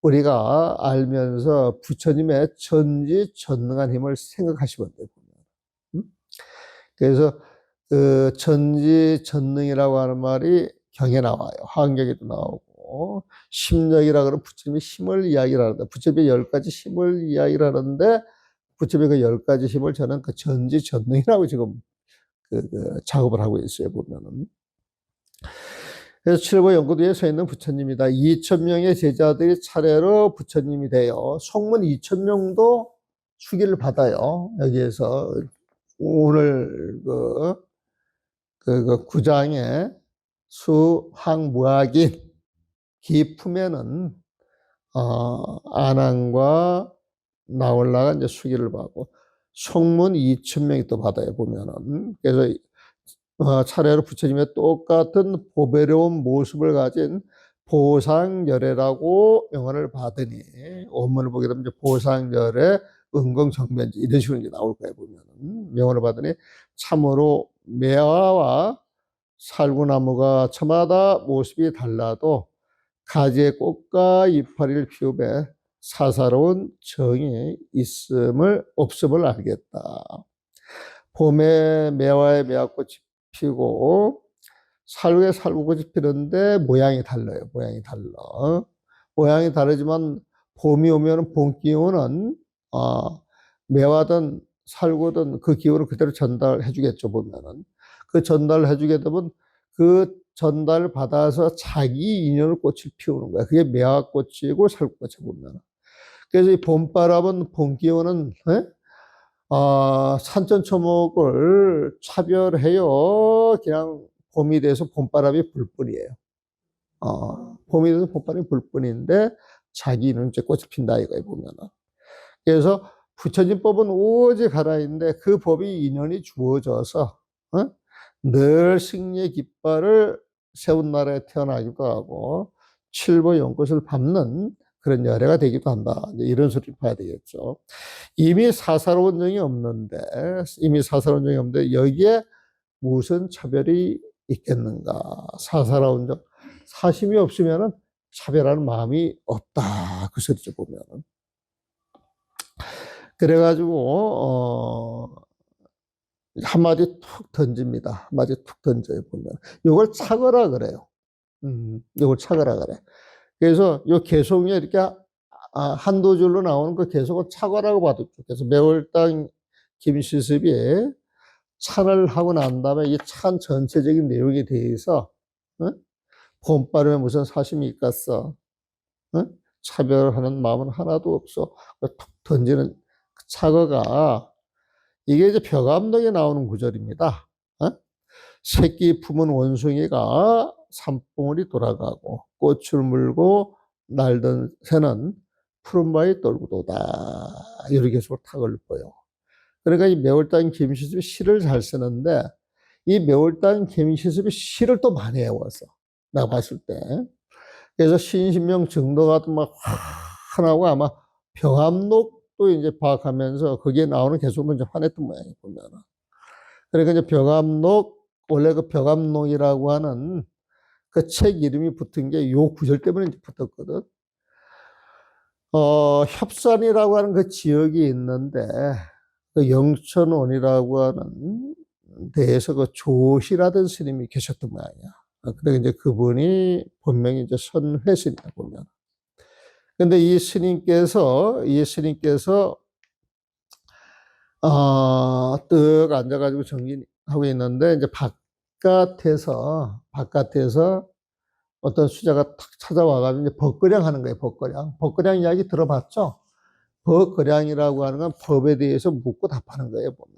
우리가 알면서 부처님의 전지전능한 힘을 생각하시면 돼요. 그래서 그 전지전능이라고 하는 말이 경에 나와요. 화엄경에도 나오고 심력이라 그러면 부처님의 힘을 이야기를 하는데 부처님의 10가지 힘을 이야기를 하는데 부처님의 그 10가지 힘을 저는 그 전지전능이라고 지금 그 작업을 하고 있어요. 보면은. 그래서 칠보 연꽃 위에 서 있는 부처님이다. 2,000명의 제자들이 차례로 부처님이 돼요. 성문 2,000명도 수기를 받아요. 여기에서 오늘 그 구장에 수항무학인 기품에는 아난과 나홀라가 이제 수기를 받고 성문 2,000명이 또 받아요 보면은. 그래서 차례로 부처님의 똑같은 보배로운 모습을 가진 보상열애라고 명언을 받으니 원문을 보게 되면 이제 보상열애 은공정면지 이런 식으로 이제 나올 거예요 보면은. 명언을 받으니 참으로 매화와 살구나무가 저마다 모습이 달라도 가지의 꽃과 이파리를 피우며 사사로운 정이 없음을 알겠다. 봄에 매화에 매화꽃이 피고 살구에 살구꽃이 피는데 모양이 달라요. 모양이 달라. 모양이 다르지만 봄이 오면 봄 기운은 매화든 살구든 그 기운을 그대로 전달해 주겠죠 보면은. 그 전달을 해주게 되면 그 전달을 받아서 자기 인연의 꽃을 피우는 거야. 그게 매화꽃이고 살구꽃이 보면. 그래서 이 봄바람은 봄 기운은 산천초목을 차별해요. 그냥 봄이 돼서 봄바람이 불 뿐이에요. 봄이 돼서 봄바람이 불 뿐인데 자기는 이제 꽃이 핀다 이거에 보면은. 그래서 부처님 법은 오직 하나인데 그 법이 인연이 주어져서 늘 승리의 깃발을 세운 나라에 태어나기도 하고 칠보 연꽃을 밟는 그런 열애가 되기도 한다. 이런 소리를 봐야 되겠죠. 이미 사사로운 정이 없는데 여기에 무슨 차별이 있겠는가. 사사로운 정. 사심이 없으면 차별하는 마음이 없다. 그 소리죠 보면은. 그래가지고 한마디 툭 던집니다. 한마디 툭 던져요 보면. 이걸 착어라 그래요. 이걸 착어라 그래. 그래서 요 개송이 이렇게 한두 줄로 나오는 그 개송을 착어라고 봐도 좋겠어. 매월당 김시습이 찬을 하고 난 다음에 이 찬 전체적인 내용에 대해서, 어? 봄바람에 무슨 사심이 있겠어? 어? 차별하는 마음은 하나도 없어. 툭 던지는 그 차거가, 이게 이제 벼감록에 나오는 구절입니다. 어? 새끼 품은 원숭이가 산봉우리 돌아가고 꽃을 물고 날던 새는 푸른 바위 떨구도다. 이렇게 해서 탁을 보여. 그러니까 이 매월당 김시습이 시를 잘 쓰는데 이 매월당 김시습이 시를 또 많이 해왔어. 내가 봤을 때. 그래서 신신명 정도가 막 환하고 아마 병암록도 이제 파악하면서 거기에 나오는 개수도 이제 환했던 모양이 보면은. 그러니까 이제 병암록, 원래 그 병암록이라고 하는 그 책 이름이 붙은 게 요 구절 때문에 이제 붙었거든. 협산이라고 하는 그 지역이 있는데 그 영천원이라고 하는 데에서 그 조시라던 스님이 계셨던 모양이야. 근데 이제 그분이 본명이 이제 선회스님이야, 보면. 근데 이 스님께서, 떡 앉아가지고 정진하고 있는데, 이제 바깥에서 어떤 수자가 탁 찾아와가지고 이제 법거량 하는 거예요, 법거량. 법거량 이야기 들어봤죠? 법거량이라고 하는 건 법에 대해서 묻고 답하는 거예요, 보면.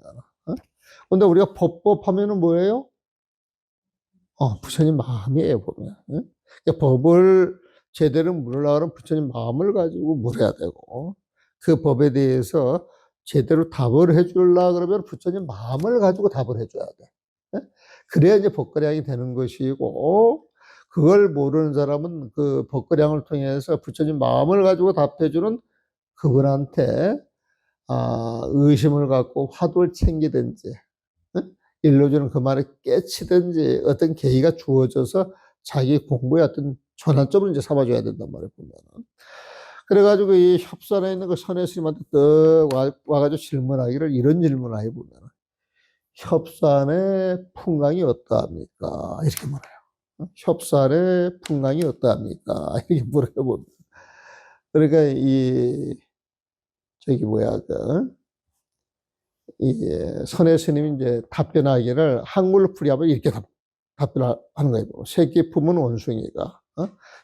근데 우리가 법법 하면은 뭐예요? 부처님 마음이에요, 보면. 그러니까 법을 제대로 물으려면 부처님 마음을 가지고 물어야 되고, 그 법에 대해서 제대로 답을 해주려 그러면 부처님 마음을 가지고 답을 해줘야 돼. 그래야 이제 법거량이 되는 것이고, 그걸 모르는 사람은 그 법거량을 통해서 부처님 마음을 가지고 답해주는 그분한테 의심을 갖고 화두를 챙기든지, 일러주는 그 말을 깨치든지 어떤 계기가 주어져서 자기 공부에 어떤 전환점을 이제 삼아줘야 된단 말이에요, 보면은. 그래가지고 이 협산에 있는 그 선의 스님한테 떡 와가지고 질문하기를 이런 질문을 해보면, 협산의 풍광이 어떠합니까? 이렇게 물어요. 협산의 풍광이 어떠합니까? 이렇게 물어보면. 그러니까 이 선의 스님이 이제 답변하기를 한글로 풀이하면 이렇게 답변하는 거예요. 새끼 품은 원숭이가,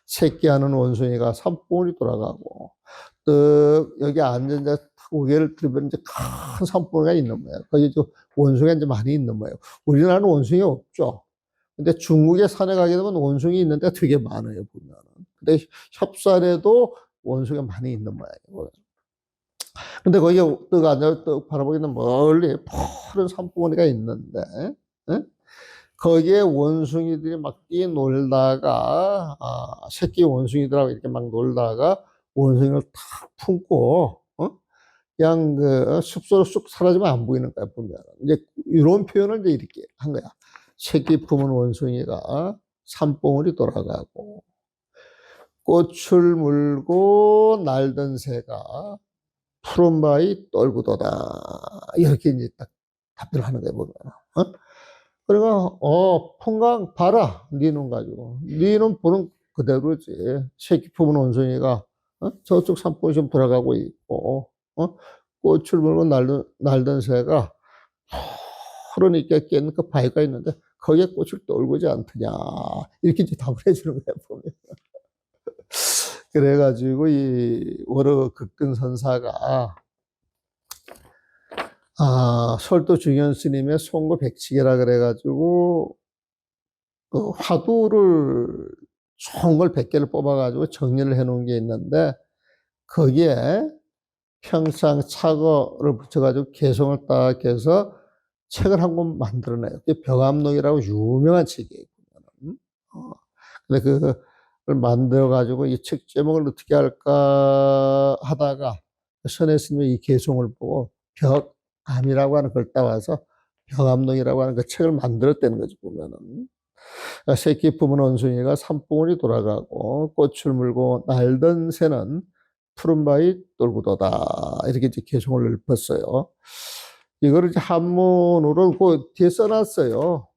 새끼하는 원숭이가 산봉우리 돌아가고, 또 여기 앉아 고개를 들면 이제 큰 산봉우리가 있는 거예요. 거기 원숭이가 이제 많이 있는 거예요. 우리나라는 원숭이 없죠. 근데 중국에 산에 가게 되면 원숭이 있는 데가 되게 많아요, 보면은. 근데 협산에도 원숭이가 많이 있는 모양이에요. 근데 거기에 떡 앉아 떡 바라보기는 멀리 푸른 산봉우리가 있는데, 예? 거기에 원숭이들이 막 뛰놀다가, 새끼 원숭이들하고 이렇게 막 놀다가 원숭이를 탁 품고, 그냥 그 숲속으로 쑥 사라지면 안 보이는 거야, 보면. 이제 이런 표현을 이제 이렇게 한 거야. 새끼 품은 원숭이가 산봉우리 돌아가고, 꽃을 물고 날던 새가 푸른 바위 떨구도다. 이렇게 이제 딱 답변을 하는 거예요, 보면. 그러니까, 풍광 봐라. 네 눈 가지고. 네 눈 보는 그대로지. 새끼 품은 원숭이가, 저쪽 산봉에 좀 돌아가고 있고, 꽃을 물고 날던 새가 푸르니까 깬 그 바위가 있는데, 거기에 꽃을 떨구지 않더냐. 이렇게 이제 답을 해주는 거야, 보면. 그래가지고, 이, 월어 극근선사가, 설도 중현 스님의 송구 백칙이라 그래가지고, 그 화두를 좋은 걸 100개를 뽑아가지고 정리를 해 놓은 게 있는데, 거기에 평상 착어를 붙여가지고 개성을 딱 해서 책을 한 권 만들어내요. 그게 병암록이라고 유명한 책이에요. 근데 그걸 만들어가지고 이 책 제목을 어떻게 할까 하다가 선혜 스님이 이 개성을 보고 벽암이라고 하는 걸 따와서 병암록이라고 하는 그 책을 만들었다는 거지, 보면은. 새끼 품은 원숭이가 산봉우리 돌아가고 꽃을 물고 날던 새는 푸른 바위 떨구도다. 이렇게 이제 개성을 읊었어요. 이거를 이제 한문으로 그 뒤에 써놨어요.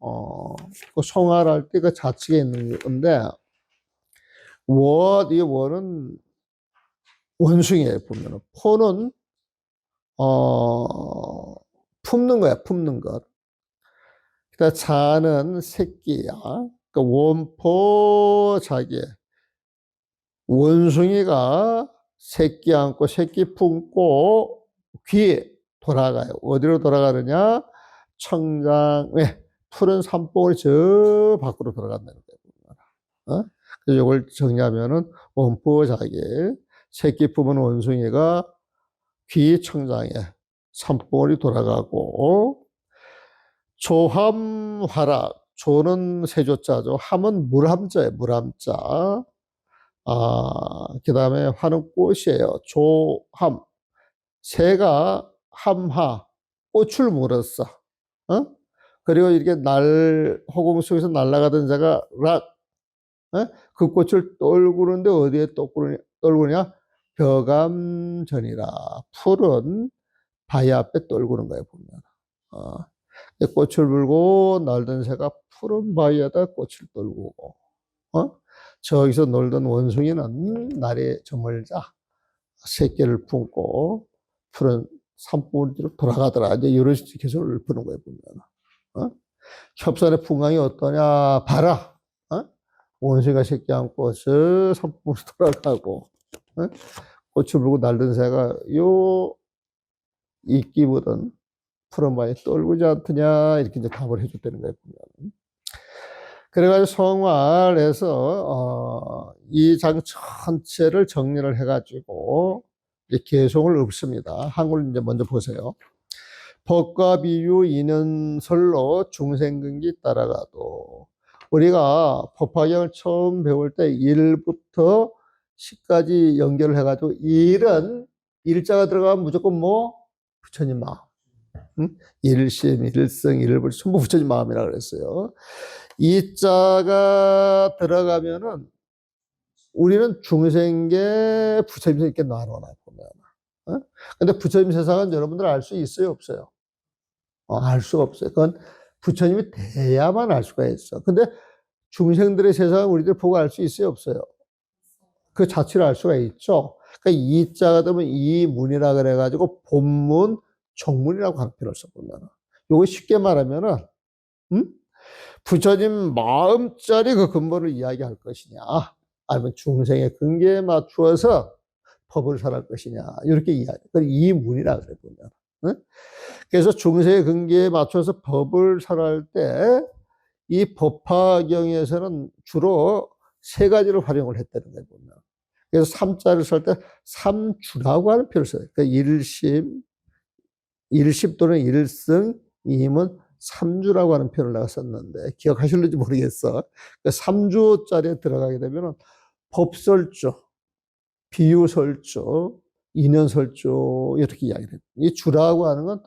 그 송화할 때 그 좌측에 있는 건데, 이 원은 원숭이에요, 보면은. 포는, 품는 거야, 품는 것. 그다음 자는 새끼야. 그 원포자기. 원숭이가 새끼 안고 새끼 품고 귀에 돌아가요. 어디로 돌아가느냐? 청장에 푸른 산봉우리 저 밖으로 돌아간다는 거예요. 어? 그래서 이걸 정리하면은 원포자기. 새끼 품은 원숭이가 귀 청장에 산봉우리 돌아가고 조함화락. 조는 세조자죠. 함은 물함자예요. 물함자. 그 다음에 화는 꽃이에요. 조함. 새가 함하. 꽃을 물었어. 어? 그리고 이렇게 허공 속에서 날아가던 새가 락. 어? 그 꽃을 떨구는데 어디에 떨구냐? 벼감전이라. 푸른 바위 앞에 떨구는 거예요, 보면. 어. 꽃을 물고 날던 새가 푸른 바위에다 꽃을 떨구고, 저기서 놀던 원숭이는 날에 저물자 새끼를 품고 푸른 산봉우리로 돌아가더라. 이제 이런 식으로 계속 읊는 거예요, 보면. 협산의 풍광이 어떠냐? 봐라. 원숭이가 새끼 안고 저 산봉우리 돌아가고, 꽃을 물고 날던 새가 요 이끼 묻은 푸른 바위에 떨구지 않더냐? 이렇게 이제 답을 해줬다는 거예요, 보면. 그래가지고 성활에서 이 장 전체를 정리를 해가지고 이제 개송을 읊습니다. 한글 이제 먼저 보세요. 법과 비유 인연설로 중생근기 따라가도. 우리가 법화경을 처음 배울 때 1부터 10까지 연결을 해가지고 1은 일자가 들어가면 무조건 뭐? 부처님 마음. 응? 일심, 일성, 일불 전부 부처님 마음이라 그랬어요. 이 자가 들어가면은 우리는 중생계 부처님 이렇게 나눠놔 보면. 근데 부처님 세상은 여러분들 알 수 있어요, 없어요? 알 수가 없어요. 그건 부처님이 돼야만 알 수가 있어. 근데 중생들의 세상은 우리들 보고 알 수 있어요, 없어요? 그 자체를 알 수가 있죠. 그러니까 이 자가 되면 이 문이라 그래가지고 본문, 정문이라고 한 표현을 써보면. 요거 쉽게 말하면은, 부처님 마음짜리 그 근본을 이야기할 것이냐, 아니면 중생의 근기에 맞추어서 법을 설할 것이냐, 이렇게 이야기. 이 문이라 그래 보면. 그래서 중생의 근기에 맞춰서 법을 설할 때 이 법화경에서는 주로 세 가지를 활용을 했다는 거예요, 보면. 그래서 삼자를 쓸 때 삼주라고 하는 표현을 써요. 그러니까 일심 또는 일승, 임은 삼주라고 하는 표현을 내가 썼는데 기억하실는지 모르겠어. 그러니까 삼주짜리에 들어가게 되면 법설주, 비유설주, 인연설주 이렇게 이야기를 해요. 이 주라고 하는 건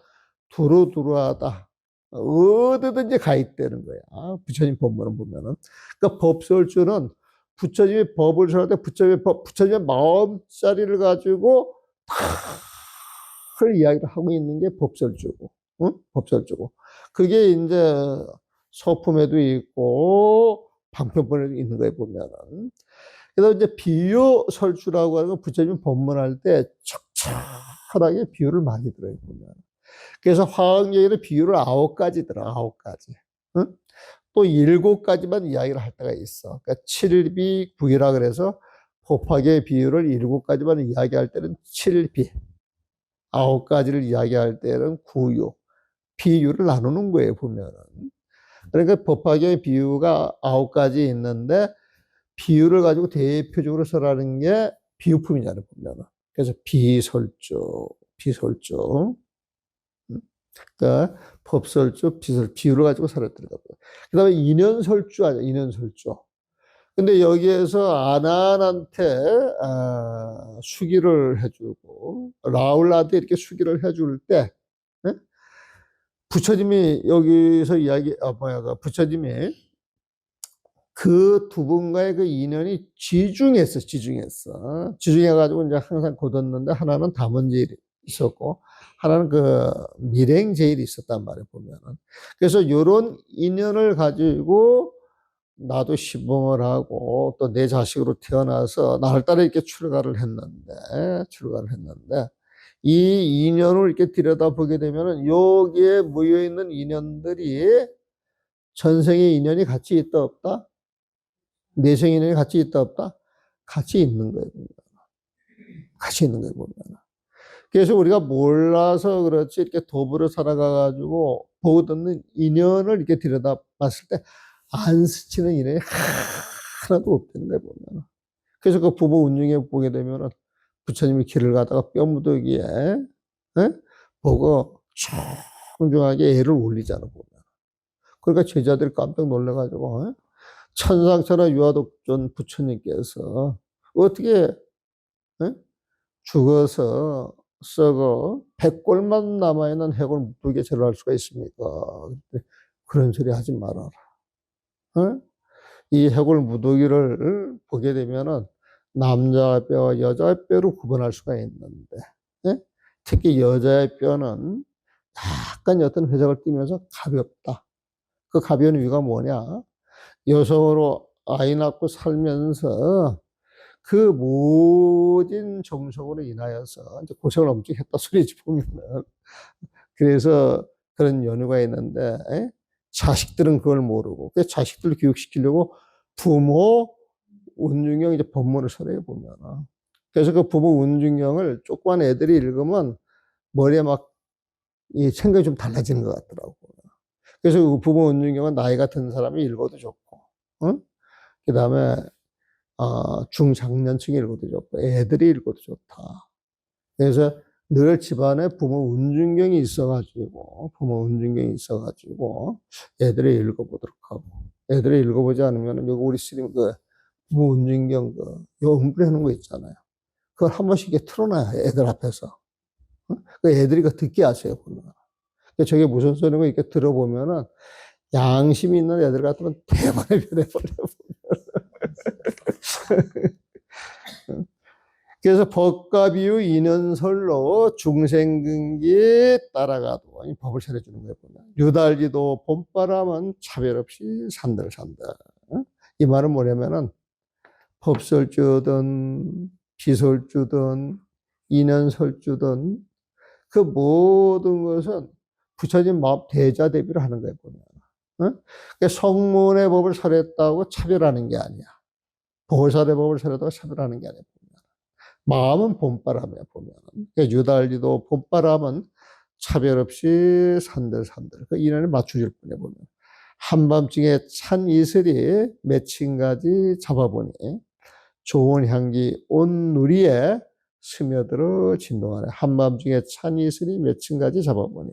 두루두루하다. 어디든지 가 있다는 거야. 부처님 법문을 보면은. 그러니까 법설주는 부처님이 법을 설할 때 부처님의 마음자리를 가지고 다 이야기를 하고 있는 게 법설주고, 법설주고. 그게 이제 서품에도 있고 방편본에도 있는 거에 보면은. 그래서 이제 비유설주라고 하는 건 부처님 법문할 때 척척하게 비유를 많이 들어요, 보면. 그래서 화학얘기는 비유를 9가지 들어, 9가지. 응? 또 7가지만 이야기를 할 때가 있어. 그러니까 7비 9이라 그래서 법화계의 비유를 7가지만 이야기할 때는 7비, 9가지를 이야기할 때는 9유, 비유를 나누는 거예요, 보면은. 그러니까 법화계의 비유가 9가지 있는데 비유를 가지고 대표적으로 설하는 게 비유품이잖아요, 보면은. 그래서 비설주. 그러니까 법설주, 비유를 가지고 설했더라고요. 그 다음에 인연설주 아니야, 인연설주. 근데 여기에서 아난한테 수기를 해주고 라울라한테 이렇게 수기를 해줄 때 부처님이 여기서 부처님이 그 두 분과의 그 인연이 지중해가지고 이제 항상 거뒀는데 하나는 담원제일이 있었고 하나는 그 밀행제일이 있었단 말이에요, 보면은. 그래서 요런 인연을 가지고 나도 시봉을 하고 또 내 자식으로 태어나서 나를 따라 이렇게 출가를 했는데 이 인연을 이렇게 들여다보게 되면은 여기에 모여 있는 인연들이 전생의 인연이 같이 있다 없다? 내생 인연이 같이 있다 없다? 같이 있는 거예요. 같이 있는 거예요. 보면. 그래서 우리가 몰라서 그렇지 이렇게 도부로 살아가가지고 보고 듣는 인연을 이렇게 들여다봤을 때 안 스치는 인연이 하나도 없다는 거예요. 보면. 그래서 그 부부 운중에 보게 되면은 부처님이 길을 가다가 뼈무더기에 에? 보고 청중하게 애를 올리잖아. 보면. 그러니까 제자들이 깜짝 놀라가지고 천상천하 유아독존 부처님께서 어떻게 죽어서 썩어 백골만 남아있는 해골 무더기에 절을 할 수가 있습니까? 그런 소리 하지 말아라. 이 해골 무더기를 보게 되면은 남자 뼈와 여자 뼈로 구분할 수가 있는데, 특히 여자의 뼈는 약간 어떤 회적을 띠면서 가볍다. 그 가벼운 이유가 뭐냐? 여성으로 아이 낳고 살면서 그 모든 정성으로 인하여서 이제 고생을 엄청 했다 소리지 보면은. 그래서 그런 연유가 있는데, 자식들은 그걸 모르고, 그 자식들 교육시키려고 부모 운중경 이제 법문을 설해요, 보면은. 그래서 그 부모 운중경을 조그만 애들이 읽으면 머리에 막 이 생각이 좀 달라지는 것 같더라고요. 그래서 그 부모 운중경은 나이가 든 사람이 읽어도 좋고, 그 다음에 중장년층이 읽어도 좋고, 애들이 읽어도 좋다. 그래서 늘 집안에 부모 운중경이 있어가지고, 애들이 읽어보도록 하고, 애들이 읽어보지 않으면, 여기 우리 스님 그 부모 운중경 요 음불해 거 있잖아요. 그걸 한 번씩 이렇게 틀어놔요, 애들 앞에서. 그 애들이 그 듣게 하세요, 보면. 저게 무슨 소리인가 이렇게 들어보면은, 양심 있는 애들 같으면 대번에 변해버려. 그래서 법과 비유 인연설로 중생근기 따라가도 이 법을 설해주는 거예요. 유달지도 봄바람은 차별 없이 산들산들. 이 말은 뭐냐면은 법설주든 비설주든 인연설주든 그 모든 것은 부처님 마음 대자대비를 하는 거예요. 보면. 그러니까 성문의 법을 설했다고 차별하는 게 아니야. 보살의 법을 설했다고 차별하는 게 아니야. 마음은 봄바람이야, 보면. 그러니까 유달리도 봄바람은 차별 없이 산들산들. 그 인연을 맞춰줄 뿐이야, 보면. 한밤중에 찬 이슬이 맺힌 가지 잡아보니 좋은 향기 온 누리에 스며들어 진동하네. 한밤중에 찬 이슬이 맺힌 가지 잡아보니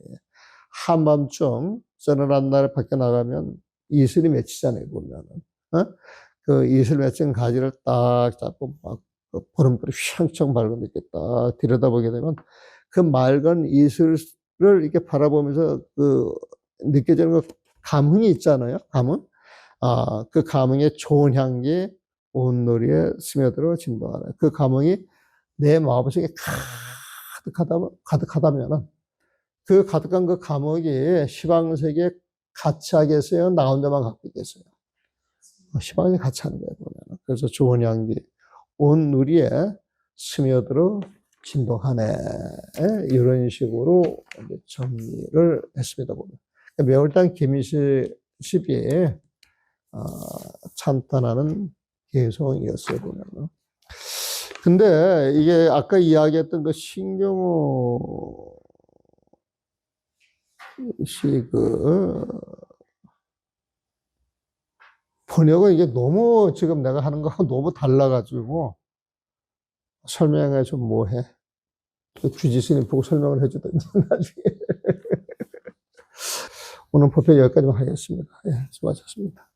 한밤중 서늘한 날에 밖에 나가면 이슬이 맺히잖아요, 보면은. 그 이슬 맺힌 가지를 딱 잡고 막 보름불이 휘황청 밝은 데 이렇게 딱 들여다보게 되면 그 맑은 이슬을 이렇게 바라보면서 그 느껴지는 그 감흥이 있잖아요. 감흥. 그 감흥의 좋은 향기 온누리에 스며들어 진동하네. 그 감흥이 내 마음속에 가득하다면은 그 가득한 그 감흥이 시방세계에 같이 하겠어요? 나 혼자만 갖고 있겠어요? 시방에 같이 하는 거예요. 보면. 그래서 좋은 향기 온 누리에 스며들어 진동하네. 이런 식으로 정리를 했습니다. 보면. 매월당 김희십이 찬탄하는 개성이었어요. 보면. 근데 이게 아까 이야기했던 그 신경호 씨 번역은 이게 너무 지금 내가 하는 거하고 너무 달라가지고 설명해 좀 뭐해. 주지 스님 보고 설명을 해주던지 나중에. 오늘 법회 여기까지만 하겠습니다. 예, 수고하셨습니다.